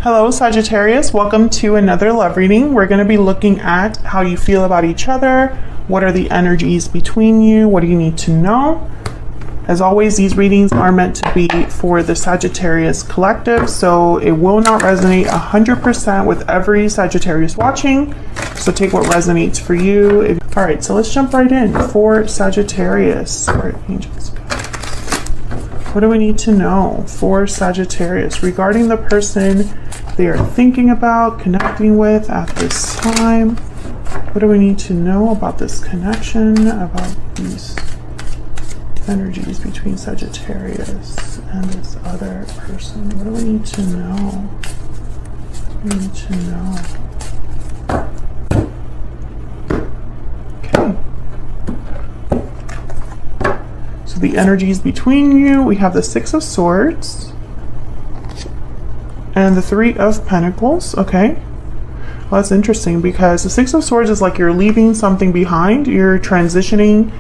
Hello Sagittarius, welcome to another love reading. We're going to be looking at how you feel about each other, what are the energies between you, what do you need to know. As always, these readings are meant to be for the Sagittarius collective, so it will not resonate 100% with every Sagittarius watching, so take what resonates for you. Alright, so let's jump right in for Sagittarius. Alright, angels. What do we need to know for Sagittarius regarding the person they are thinking about, connecting with at this time? What do we need to know about this connection, about these energies between Sagittarius and this other person? What do we need to know? What do we need to know? Okay. So the energies between you, we have the Six of Swords and the Three of Pentacles. Okay. Well, that's interesting because the Six of Swords is like you're leaving something behind. You're transitioning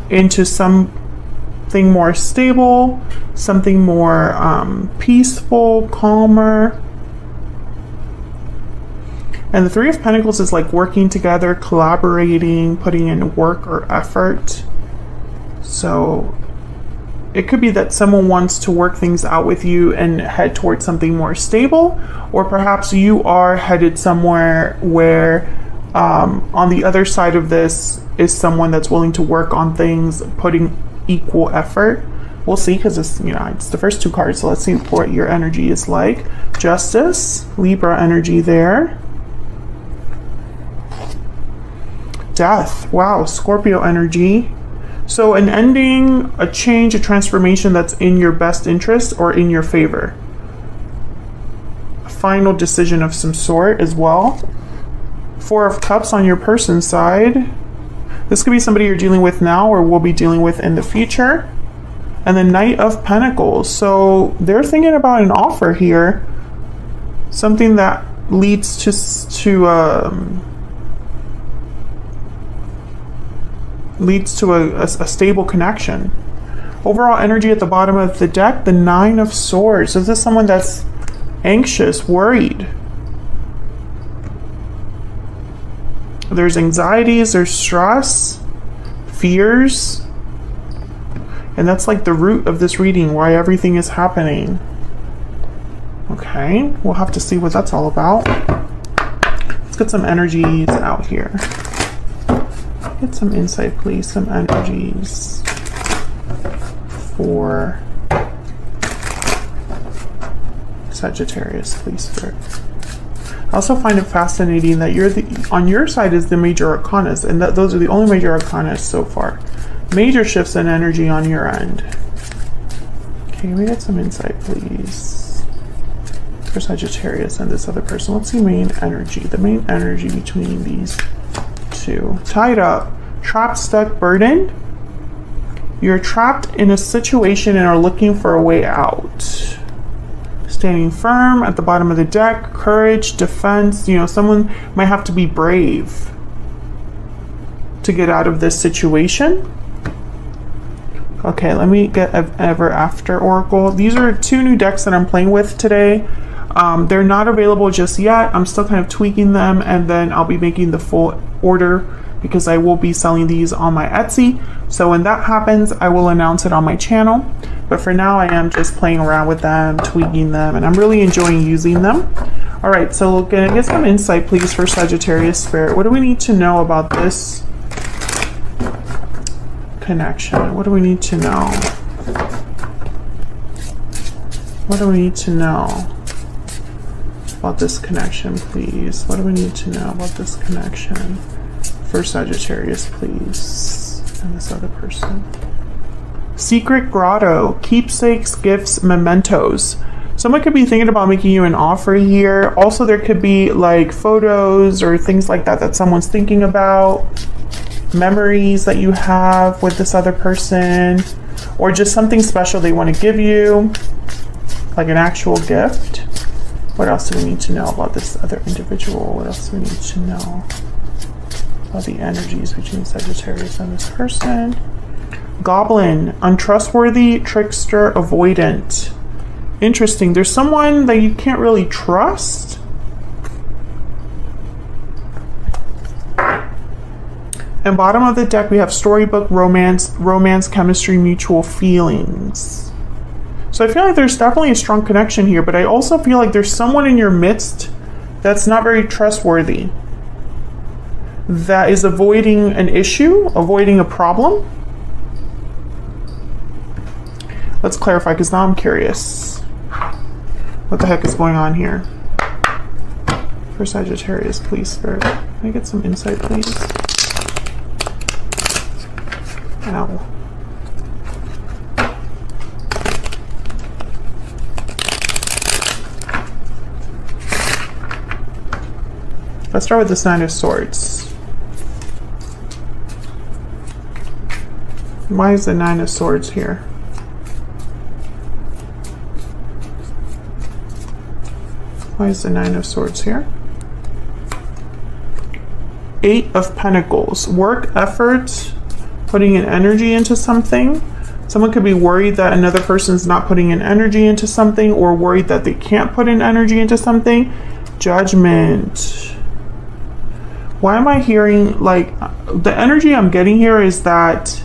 into something more stable, something more peaceful, calmer. And the Three of Pentacles is like working together, collaborating, putting in work or effort. So it could be that someone wants to work things out with you and head towards something more stable, or perhaps you are headed somewhere where on the other side of this is someone that's willing to work on things, putting equal effort. We'll see, because it's, it's the first two cards, so let's see what your energy is like. Justice, Libra energy there. Death, wow, Scorpio energy. So an ending, a change, a transformation that's in your best interest or in your favor. A final decision of some sort as well. Four of Cups on your person's side. This could be somebody you're dealing with now or will be dealing with in the future. And the Knight of Pentacles. So they're thinking about an offer here. Something that leads to a stable connection. Overall energy at the bottom of the deck, the Nine of Swords. Is this someone that's anxious, worried? There's anxieties, there's stress, fears. And that's like the root of this reading, why everything is happening. Okay, we'll have to see what that's all about. Let's get some energies out here. Get some insight, please. Some energies for Sagittarius, please, Spirit. I also find it fascinating that on your side is the major arcanas, and that those are the only major arcanas so far. Major shifts in energy on your end. Okay, we get some insight, please, for Sagittarius and this other person. What's the main energy? The main energy between these two. Tied up, trapped, stuck, burdened. You're trapped in a situation and are looking for a way out. Standing firm at the bottom of the deck, courage, defense. Someone might have to be brave to get out of this situation. Okay, let me get Ever After Oracle. These are two new decks that I'm playing with today. They're not available just yet. I'm still kind of tweaking them, and then I'll be making the full order because I will be selling these on my Etsy. So when that happens, I will announce it on my channel. But for now, I am just playing around with them, tweaking them, and I'm really enjoying using them. All right, so we're gonna get some insight, please, for Sagittarius Spirit. What do we need to know about this connection? What do we need to know? What do we need to know about this connection, please? What do we need to know about this connection for Sagittarius, please, and this other person? Secret grotto, keepsakes, gifts, mementos. Someone could be thinking about making you an offer here. Also, there could be like photos or things like that that someone's thinking about, memories that you have with this other person, or just something special they want to give you, like an actual gift. What else do we need to know about this other individual? What else do we need to know about the energies between Sagittarius and this person? Goblin, untrustworthy, trickster, avoidant. Interesting. There's someone that you can't really trust. And bottom of the deck, we have storybook, romance, chemistry, mutual feelings. So I feel like there's definitely a strong connection here, but I also feel like there's someone in your midst that's not very trustworthy, that is avoiding an issue, avoiding a problem. Let's clarify, because now I'm curious. What the heck is going on here? For Sagittarius, please, Spirit. Can I get some insight, please? Ow. Let's start with this Nine of Swords. Why is the Nine of Swords here? Why is the Nine of Swords here? Eight of Pentacles. Work, effort, putting in energy into something. Someone could be worried that another person's not putting in energy into something, or worried that they can't put in energy into something. Judgment. Why am I hearing, like, the energy I'm getting here is that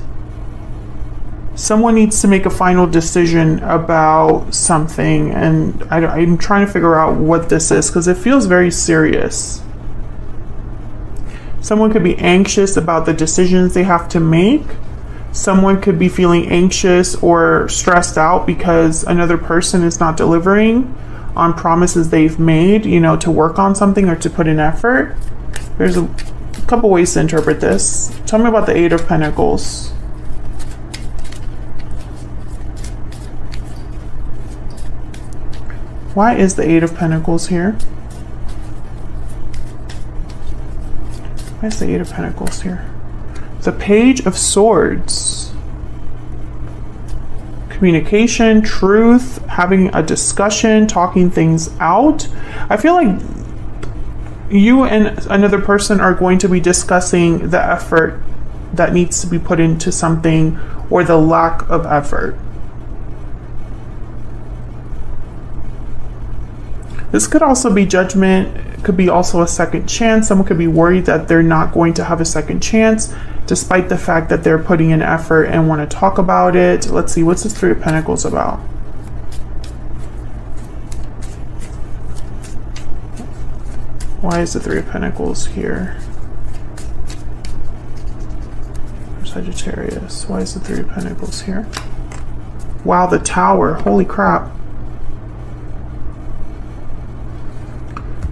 someone needs to make a final decision about something, and I'm trying to figure out what this is because it feels very serious. Someone could be anxious about the decisions they have to make. Someone could be feeling anxious or stressed out because another person is not delivering on promises they've made, you know, to work on something or to put in effort. There's a couple ways to interpret this. Tell me about the Eight of Pentacles. Why is the Eight of Pentacles here? Why is the Eight of Pentacles here? The Page of Swords. Communication, truth, having a discussion, talking things out. I feel like you and another person are going to be discussing the effort that needs to be put into something, or the lack of effort. This could also be judgment. It could be also a second chance. Someone could be worried that they're not going to have a second chance, despite the fact that they're putting in effort and want to talk about it. Let's see, what's this Three of Pentacles about? Why is the Three of Pentacles here? For Sagittarius, why is the Three of Pentacles here? Wow, the Tower, holy crap.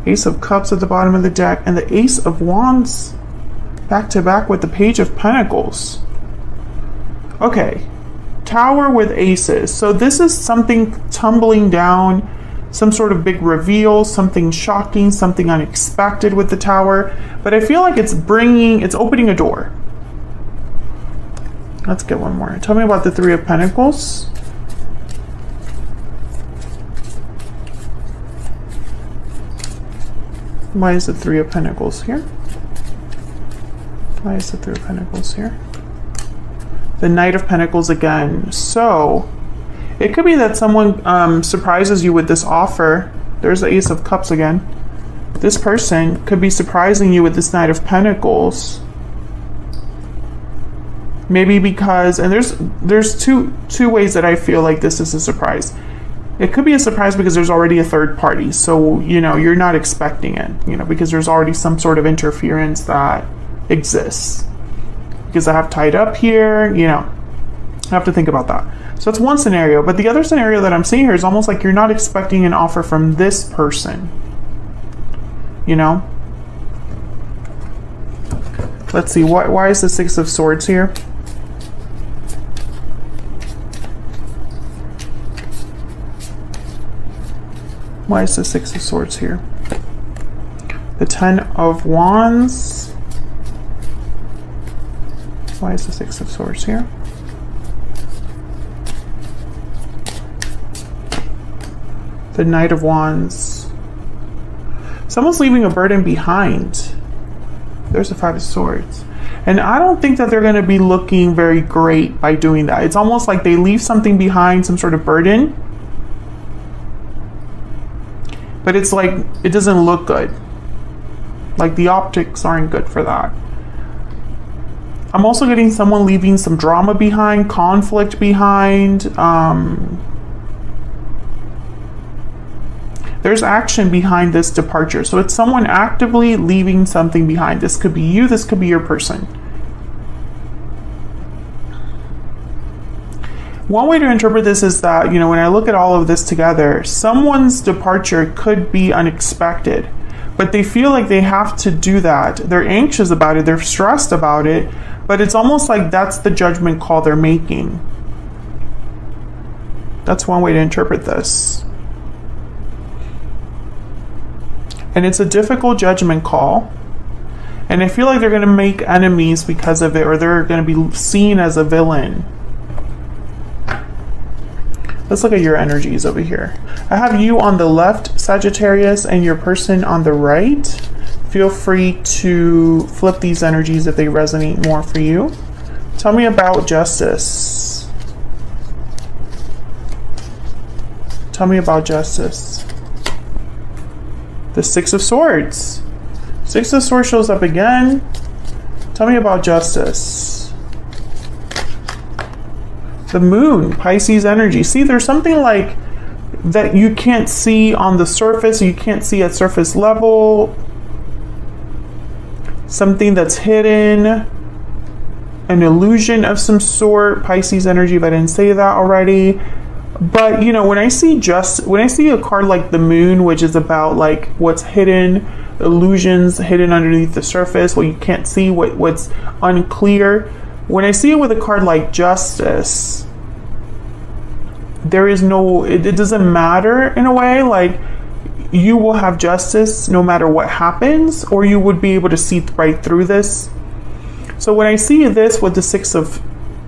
Ace of Cups at the bottom of the deck, and the Ace of Wands back to back with the Page of Pentacles. Okay, Tower with aces. So this is something tumbling down, some sort of big reveal, something shocking, something unexpected with the Tower. But I feel like it's opening a door. Let's get one more. Tell me about the Three of Pentacles. Why is the Three of Pentacles here? Why is the Three of Pentacles here? The Knight of Pentacles again. So, it could be that someone surprises you with this offer. There's the Ace of Cups again. This person could be surprising you with this Knight of Pentacles. Maybe because, and there's two ways that I feel like this is a surprise. It could be a surprise because there's already a third party. So, you know, you're not expecting it, you know, because there's already some sort of interference that exists. Because I have tied up here, you know, I have to think about that. So that's one scenario. But the other scenario that I'm seeing here is almost like you're not expecting an offer from this person, you know? Let's see, why is the Six of Swords here? Why is the Six of Swords here? The Ten of Wands. Why is the Six of Swords here? The Knight of Wands. Someone's leaving a burden behind. There's the Five of Swords. And I don't think that they're going to be looking very great by doing that. It's almost like they leave something behind, some sort of burden. but it's like, it doesn't look good. Like the optics aren't good for that. I'm also getting someone leaving some drama behind, conflict behind. There's action behind this departure. So it's someone actively leaving something behind. This could be you, this could be your person. One way to interpret this is that, you know, when I look at all of this together, someone's departure could be unexpected, but they feel like they have to do that. They're anxious about it, they're stressed about it, but it's almost like that's the judgment call they're making. That's one way to interpret this. And it's a difficult judgment call. And I feel like they're going to make enemies because of it, or they're going to be seen as a villain. Let's look at your energies over here. I have you on the left, Sagittarius, and your person on the right. Feel free to flip these energies if they resonate more for you. Tell me about justice. Tell me about justice. The Six of Swords. Six of Swords shows up again. Tell me about justice. The Moon, Pisces energy. See, there's something like that you can't see on the surface, you can't see at surface level. Something that's hidden, an illusion of some sort. Pisces energy, if I didn't say that already. But you know, when I see a card like the Moon, which is about like what's hidden, illusions hidden underneath the surface, what you can't see, what's unclear. When I see it with a card like Justice, there is no, it doesn't matter in a way, like you will have justice no matter what happens, or you would be able to see right through this. So when I see this with the Six of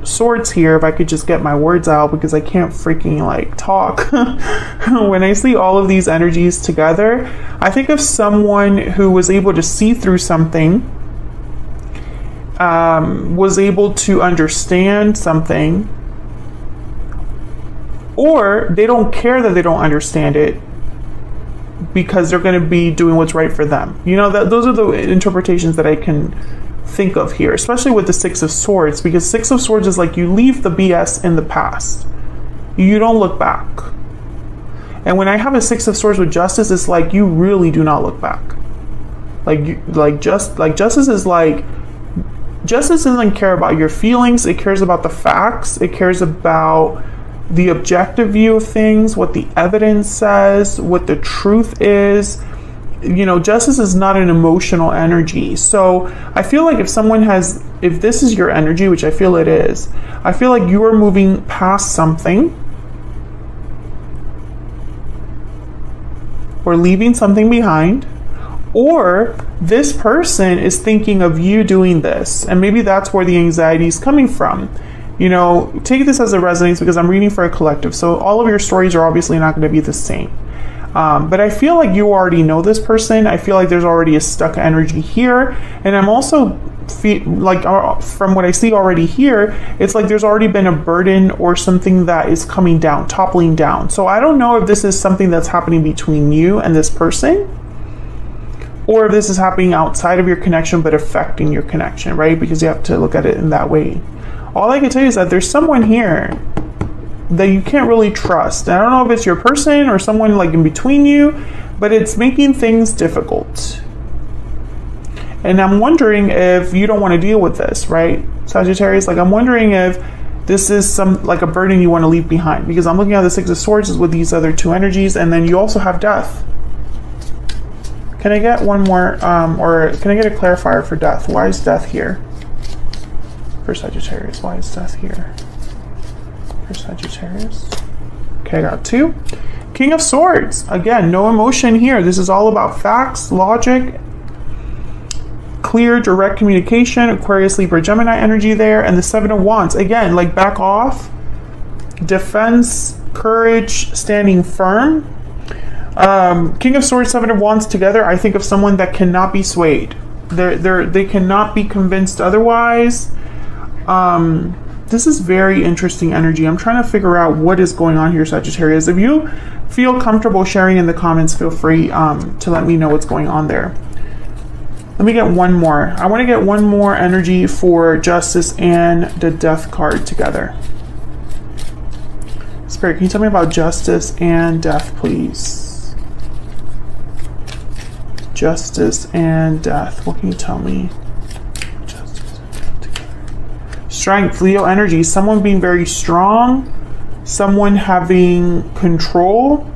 Swords here, if I could just get my words out because I can't freaking like talk. When I see all of these energies together, I think of someone who was able to see through something, was able to understand something, or they don't care that they don't understand it because they're going to be doing what's right for them. You know, those are the interpretations that I can think of here, especially with the Six of Swords, because Six of Swords is like you leave the BS in the past. You don't look back. And when I have a Six of Swords with Justice, it's like you really do not look back. Justice is like, Justice doesn't care about your feelings, it cares about the facts, it cares about the objective view of things, what the evidence says, what the truth is. You know, Justice is not an emotional energy. So I feel like if this is your energy, which I feel it is, I feel like you are moving past something or leaving something behind, or this person is thinking of you doing this, and maybe that's where the anxiety is coming from. You know, take this as a resonance because I'm reading for a collective, so all of your stories are obviously not going to be the same. But I feel like you already know this person. I feel like there's already a stuck energy here, and I'm also from what I see already here, it's like there's already been a burden or something that is coming down, toppling down. So I don't know if this is something that's happening between you and this person, or if this is happening outside of your connection but affecting your connection, right? Because you have to look at it in that way. All I can tell you is that there's someone here that you can't really trust. And I don't know if it's your person or someone like in between you, but it's making things difficult. And I'm wondering if you don't want to deal with this, right, Sagittarius? Like, I'm wondering if this is some like a burden you want to leave behind, because I'm looking at the Six of Swords with these other two energies, and then you also have Death. Can I get one more, or can I get a clarifier for Death? Why is Death here? For Sagittarius, why is Death here? For Sagittarius. Okay, I got two. King of Swords. Again, no emotion here. This is all about facts, logic, clear, direct communication. Aquarius, Libra, Gemini energy there. And the Seven of Wands. Again, like back off. Defense, courage, standing firm. King of Swords, Seven of Wands together, I think of someone that cannot be swayed. They cannot be convinced otherwise. This is very interesting energy. I'm trying to figure out what is going on here, Sagittarius. If you feel comfortable sharing in the comments, feel free to let me know what's going on there. Let me get one more. I want to get one more energy for Justice and the Death card together. Spirit, can you tell me about Justice and Death, please? Justice and Death. What can you tell me? Strength, Leo energy, someone being very strong, someone having control,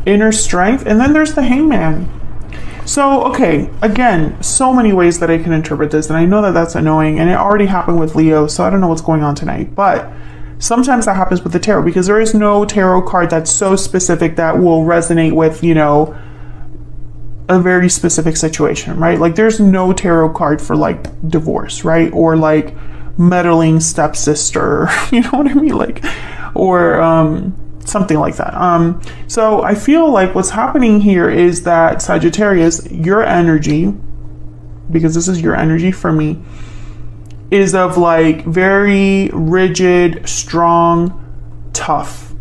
inner strength, and then there's the Hangman. So, okay, again, so many ways that I can interpret this, and I know that that's annoying, and it already happened with Leo, so I don't know what's going on tonight, but sometimes that happens with the tarot, because there is no tarot card that's so specific that will resonate with, you know, a very specific situation, right? Like, there's no tarot card for, like, divorce, right? Or, like, meddling stepsister, you know what I mean? Like, or something like that. So I feel like what's happening here is that Sagittarius, your energy, because this is your energy for me, is of like very rigid, strong, tough.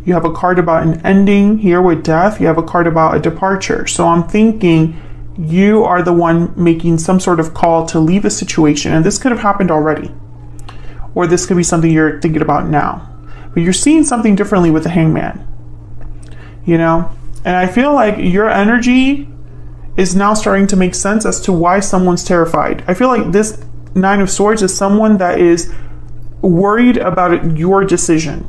You have a card about an ending here with Death. You have a card about a departure. So I'm thinking you are the one making some sort of call to leave a situation, and this could have happened already, or this could be something you're thinking about now, but you're seeing something differently with the Hangman, you know. And I feel like your energy is now starting to make sense as to why someone's terrified. I feel like this Nine of Swords is someone that is worried about your decision.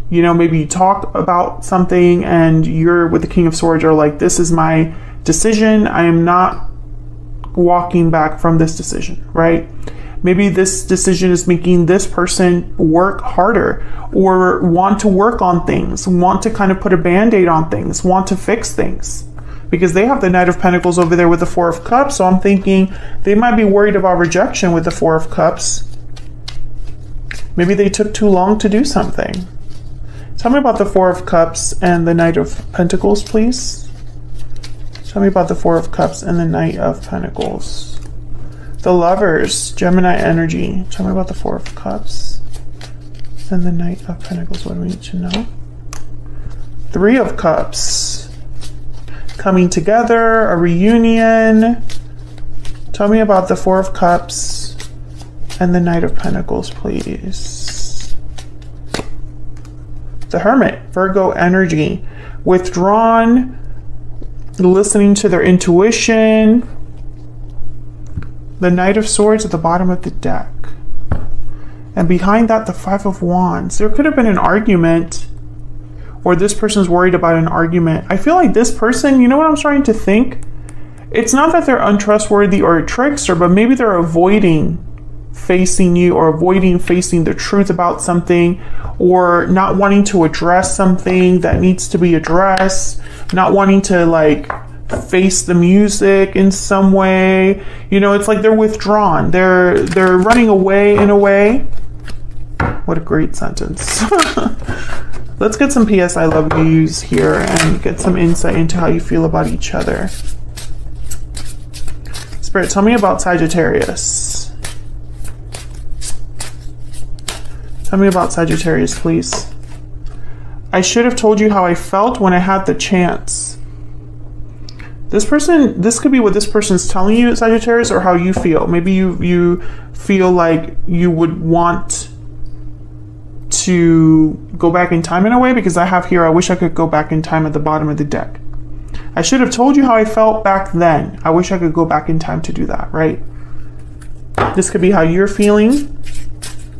You know, maybe you talk about something and you're with the King of Swords, are like, this is my decision, I am not walking back from this decision, right? Maybe this decision is making this person work harder, or want to work on things, want to kind of put a band-aid on things, want to fix things, because they have the Knight of Pentacles over there with the Four of Cups. So I'm thinking they might be worried about rejection with the Four of Cups. Maybe they took too long to do something. Tell me about the Four of Cups and the Knight of Pentacles, please. Tell me about the Four of Cups and the Knight of Pentacles. The Lovers, Gemini energy. Tell me about the Four of Cups and the Knight of Pentacles. What do we need to know? Three of Cups. Coming together, a reunion. Tell me about the Four of Cups and the Knight of Pentacles, please. The Hermit, Virgo energy. Withdrawn, listening to their intuition. The Knight of Swords at the bottom of the deck. And behind that, the Five of Wands. There could have been an argument, or this person's worried about an argument. I feel like this person, you know what I'm starting to think? It's not that they're untrustworthy or a trickster, but maybe they're avoiding facing you, or avoiding facing the truth about something, or not wanting to address something that needs to be addressed, not wanting to like face the music in some way. You know, it's like they're withdrawn, they're running away in a way. What a great sentence. Let's get some PS I love yous here and get some insight into how you feel about each other. Spirit, tell me about Sagittarius. Tell me about Sagittarius, please. I should have told you how I felt when I had the chance. This person, this could be what this person's telling you, Sagittarius, or how you feel. Maybe you feel like you would want to go back in time in a way, because I have here, I wish I could go back in time at the bottom of the deck. I should have told you how I felt back then. I wish I could go back in time to do that, right? This could be how you're feeling.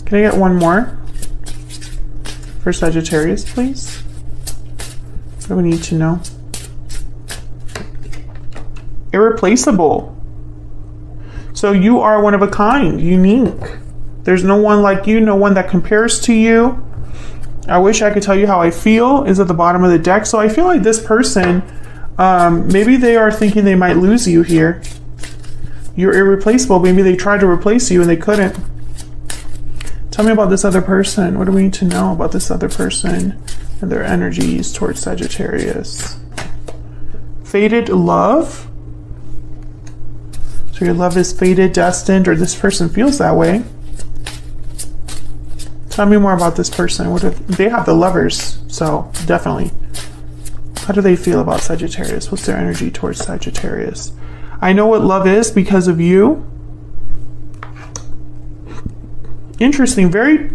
Can I get one more for Sagittarius, please? What do we need to know? Irreplaceable. So you are one of a kind, unique. There's no one like you, no one that compares to you. I wish I could tell you how I feel is at the bottom of the deck. So I feel like this person, maybe they are thinking they might lose you here. You're irreplaceable. Maybe they tried to replace you and they couldn't. Tell me about this other person. What do we need to know about this other person and their energies towards Sagittarius? Fated love. So your love is fated, destined, or this person feels that way. Tell me more about this person. What if they have the Lovers? So definitely. How do they feel about Sagittarius? What's their energy towards Sagittarius? I know what love is because of you. Interesting. Very,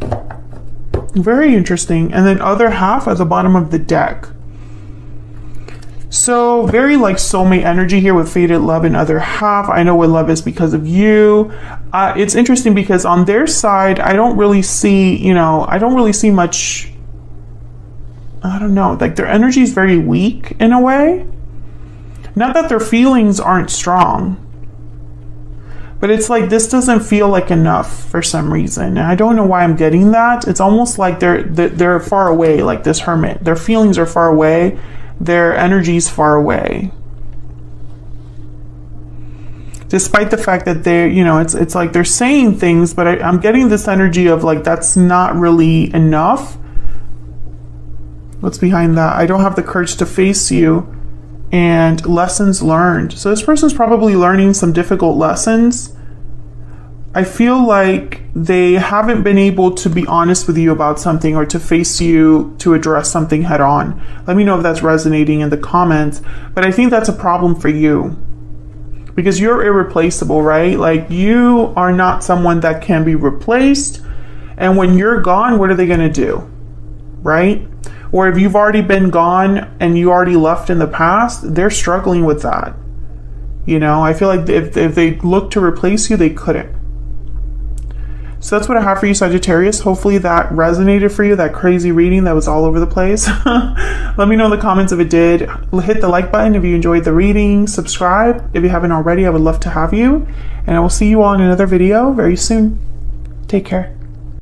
very interesting. And then other half at the bottom of the deck. So very like soulmate energy here with fated love and other half. I know what love is because of you. It's interesting because on their side, I don't really see, you know, I don't really see much. I don't know, like their energy is very weak in a way. Not that their feelings aren't strong, but it's like this doesn't feel like enough for some reason. And I don't know why I'm getting that. It's almost like they're far away, like this Hermit. Their feelings are far away. Their energy's far away. Despite the fact that they're, you know, it's like they're saying things, but I'm getting this energy of like that's not really enough. What's behind that? I don't have the courage to face you. And lessons learned. So this person's probably learning some difficult lessons. I feel like they haven't been able to be honest with you about something or to face you to address something head on. Let me know if that's resonating in the comments. But I think that's a problem for you. Because you're irreplaceable, right? Like you are not someone that can be replaced. And when you're gone, what are they going to do? Right? Or if you've already been gone and you already left in the past, they're struggling with that. You know, I feel like if they look to replace you, they couldn't. So that's what I have for you, Sagittarius. Hopefully that resonated for you, that crazy reading that was all over the place. Let me know in the comments if it did. Hit the like button if you enjoyed the reading. Subscribe if you haven't already. I would love to have you. And I will see you all in another video very soon. Take care.